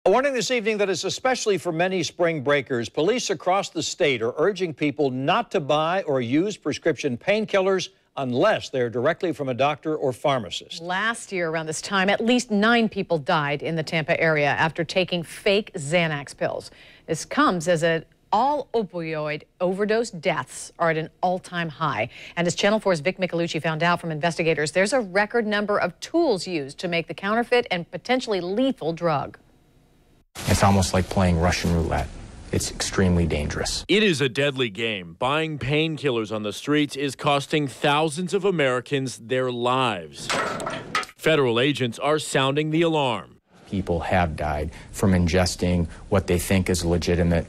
A warning this evening that is especially for many spring breakers. Police across the state are urging people not to buy or use prescription painkillers unless they're directly from a doctor or pharmacist. Last year around this time, at least 9 people died in the Tampa area after taking fake Xanax pills. This comes as all opioid overdose deaths are at an all-time high. And as Channel 4's Vic Michelucci found out from investigators, there's a record number of tools used to make the counterfeit and potentially lethal drug. It's almost like playing Russian roulette. It's extremely dangerous. It is a deadly game. Buying painkillers on the streets is costing thousands of Americans their lives. Federal agents are sounding the alarm. People have died from ingesting what they think is a legitimate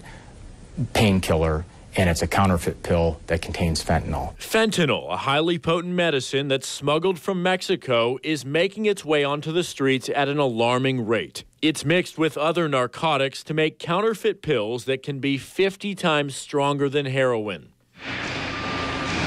painkiller, and it's a counterfeit pill that contains fentanyl. Fentanyl, a highly potent medicine that's smuggled from Mexico, is making its way onto the streets at an alarming rate. It's mixed with other narcotics to make counterfeit pills that can be 50 times stronger than heroin.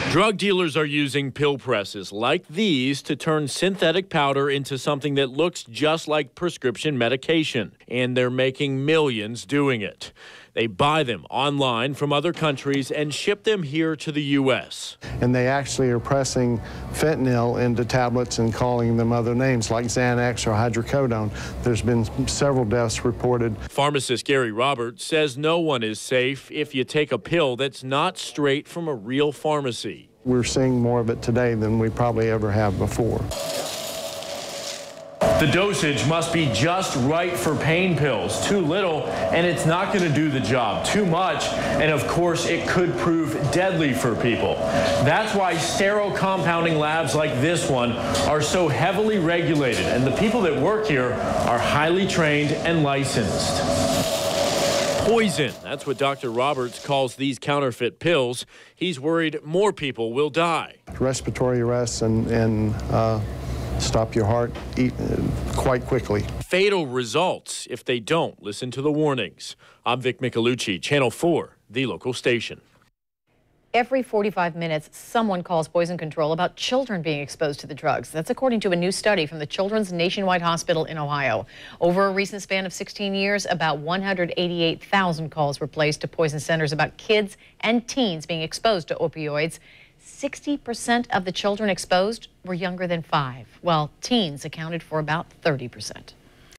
Drug dealers are using pill presses like these to turn synthetic powder into something that looks just like prescription medication, and they're making millions doing it. They buy them online from other countries and ship them here to the U.S. And they actually are pressing fentanyl into tablets and calling them other names like Xanax or hydrocodone. There's been several deaths reported. Pharmacist Gary Roberts says no one is safe if you take a pill that's not straight from a real pharmacy. We're seeing more of it today than we probably ever have before. The dosage must be just right for pain pills. Too little, and it's not going to do the job. Too much, and of course, it could prove deadly for people. That's why sterile compounding labs like this one are so heavily regulated, and the people that work here are highly trained and licensed. Poison, that's what Dr. Roberts calls these counterfeit pills. He's worried more people will die. Respiratory arrests and stop your heart quite quickly. Fatal results if they don't listen to the warnings. I'm Vic Michelucci, Channel 4, the local station. Every 45 minutes, someone calls poison control about children being exposed to the drugs. That's according to a new study from the Children's Nationwide Hospital in Ohio. Over a recent span of 16 years, about 188,000 calls were placed to poison centers about kids and teens being exposed to opioids. 60% of the children exposed were younger than 5, while teens accounted for about 30%.